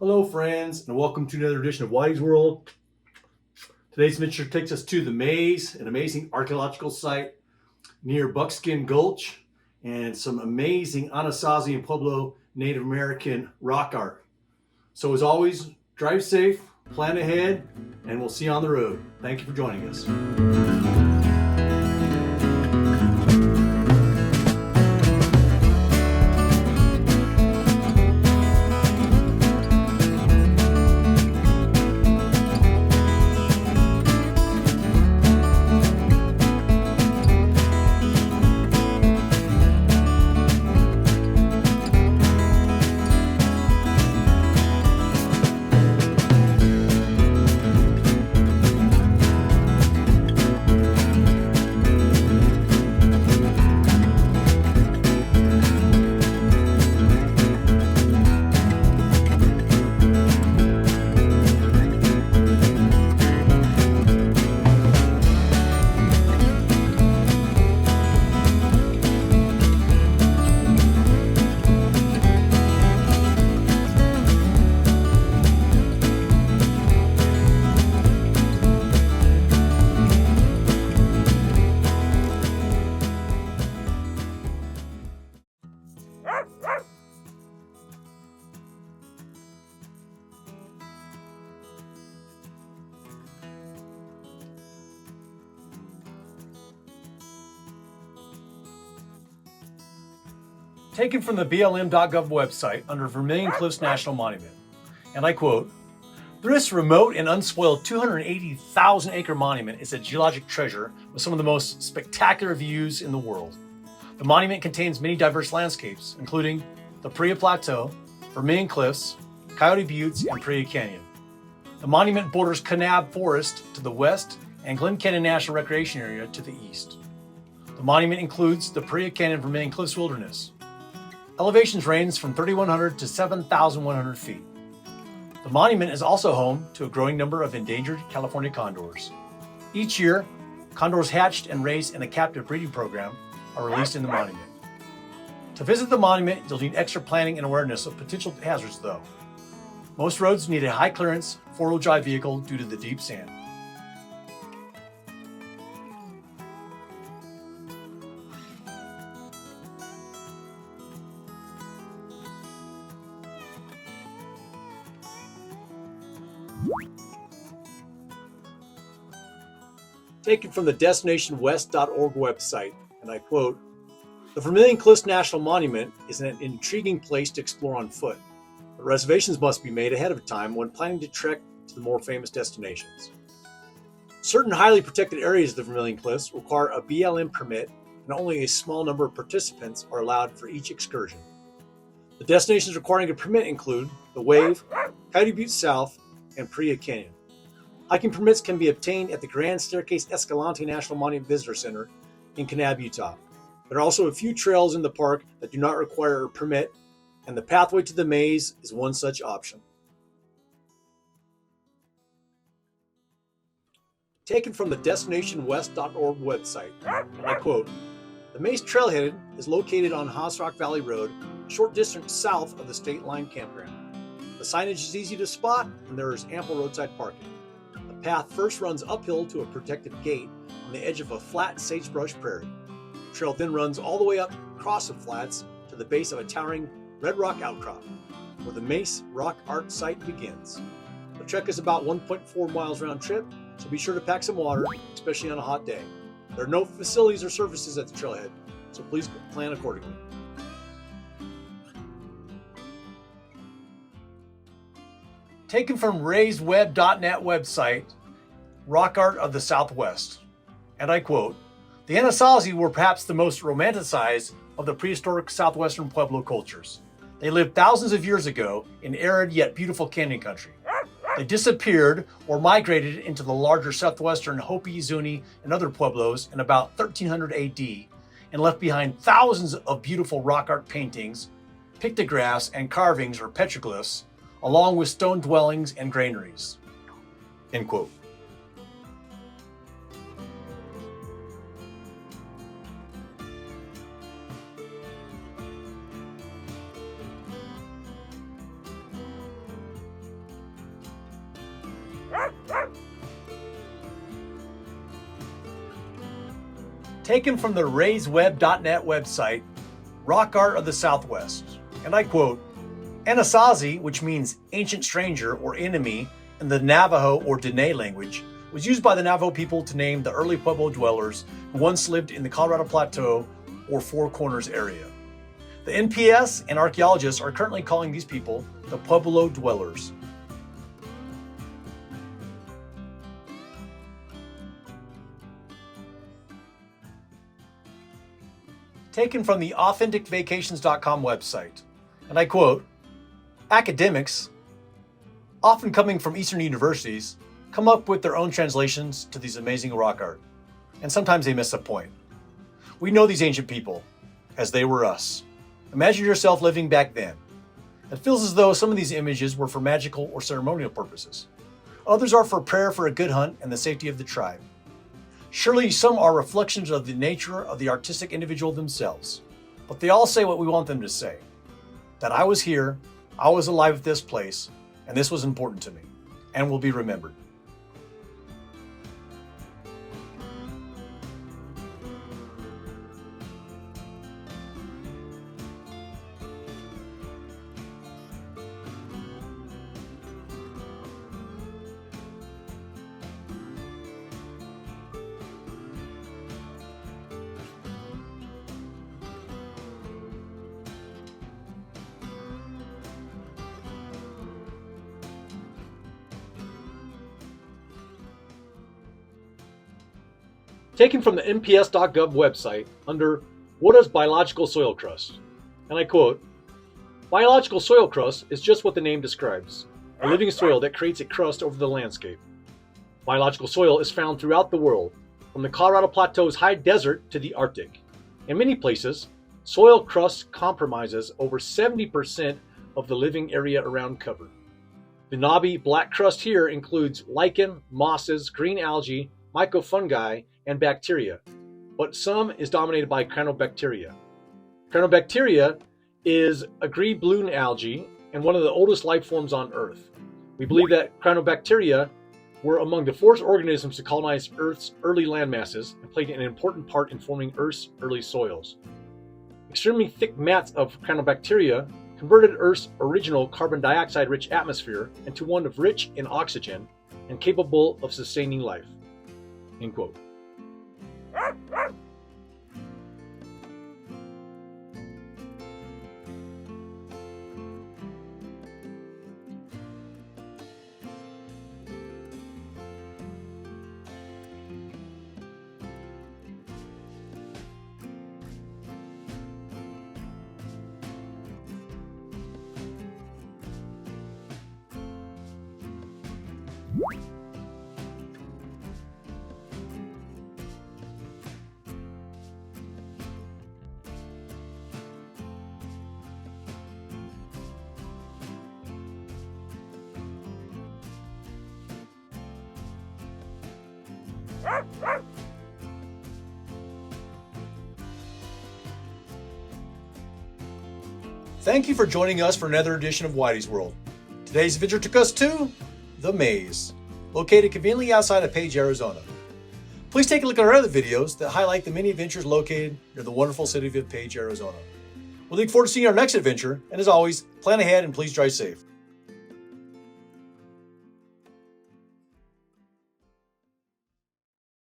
Hello friends, and welcome to another edition of Whitey's World. Today's adventure takes us to the Maze, an amazing archaeological site near Buckskin Gulch, and some amazing Anasazi and Pueblo Native American rock art. So as always, drive safe, plan ahead, and we'll see you on the road. Thank you for joining us. Taken from the BLM.gov website under Vermillion Cliffs National Monument. And I quote, "This remote and unspoiled 280,000 acre monument is a geologic treasure with some of the most spectacular views in the world. The monument contains many diverse landscapes, including the Paria Plateau, Vermillion Cliffs, Coyote Buttes, and Paria Canyon. The monument borders Kanab Forest to the west and Glen Canyon National Recreation Area to the east. The monument includes the Paria Canyon Vermillion Cliffs Wilderness. Elevations range from 3,100 to 7,100 feet. The monument is also home to a growing number of endangered California condors. Each year, condors hatched and raised in a captive breeding program are released in the monument. To visit the monument, you'll need extra planning and awareness of potential hazards though. Most roads need a high clearance four-wheel drive vehicle due to the deep sand. Taken from the DestinationWest.org website, and I quote, "The Vermillion Cliffs National Monument is an intriguing place to explore on foot, but reservations must be made ahead of time when planning to trek to the more famous destinations. Certain highly protected areas of the Vermillion Cliffs require a BLM permit, and only a small number of participants are allowed for each excursion. The destinations requiring a permit include the Wave, Coyote Buttes South, and Paria Canyon. Hiking permits can be obtained at the Grand Staircase Escalante National Monument Visitor Center in Kanab, Utah. There are also a few trails in the park that do not require a permit, and the pathway to the maze is one such option." Taken from the DestinationWest.org website, and I quote, "The Maze Trailhead is located on Hosrock Valley Road, a short distance south of the State Line Campground. The signage is easy to spot, and there is ample roadside parking. The path first runs uphill to a protected gate on the edge of a flat sagebrush prairie. The trail then runs all the way up across the flats to the base of a towering red rock outcrop, where the Mace Rock Art site begins. The trek is about 1.4 miles round trip, so be sure to pack some water, especially on a hot day. There are no facilities or services at the trailhead, so please plan accordingly." Taken from RaisedWeb.net website, Rock Art of the Southwest, and I quote, "The Anasazi were perhaps the most romanticized of the prehistoric southwestern Pueblo cultures. They lived thousands of years ago in arid yet beautiful canyon country. They disappeared or migrated into the larger southwestern Hopi, Zuni, and other Pueblos in about 1300 AD and left behind thousands of beautiful rock art paintings, pictographs, and carvings or petroglyphs, along with stone dwellings and granaries." End quote. Taken from the raiseweb.net website, Rock Art of the Southwest. And I quote, Anasazi, which means ancient stranger or enemy in the Navajo or Dene language, was used by the Navajo people to name the early Pueblo dwellers who once lived in the Colorado Plateau or Four Corners area. The NPS and archaeologists are currently calling these people the Pueblo dwellers. Taken from the AuthenticVacations.com website, and I quote, academics, often coming from Eastern universities, come up with their own translations to these amazing rock art, and sometimes they miss the point. We know these ancient people, as they were us. Imagine yourself living back then. It feels as though some of these images were for magical or ceremonial purposes. Others are for prayer for a good hunt and the safety of the tribe. Surely some are reflections of the nature of the artistic individual themselves, but they all say what we want them to say. That I was here, I was alive at this place, and this was important to me, and will be remembered. Taken from the NPS.gov website under What is Biological Soil Crust? And I quote, biological soil crust is just what the name describes, a living soil that creates a crust over the landscape. Biological soil is found throughout the world, from the Colorado Plateau's high desert to the Arctic. In many places, soil crust compromises over 70% of the living area around cover. The knobby black crust here includes lichen, mosses, green algae, mycofungi, and bacteria, but some is dominated by cyanobacteria. Cyanobacteria is a green balloon algae and one of the oldest life forms on Earth. We believe that cyanobacteria were among the first organisms to colonize Earth's early landmasses and played an important part in forming Earth's early soils. Extremely thick mats of cyanobacteria converted Earth's original carbon dioxide-rich atmosphere into one of rich in oxygen and capable of sustaining life. End quote. Thank you for joining us for another edition of Whitey's World. Today's adventure took us to The Maze, located conveniently outside of Page, Arizona. Please take a look at our other videos that highlight the many adventures located near the wonderful city of Page, Arizona. We look forward to seeing our next adventure, and as always, plan ahead and please drive safe.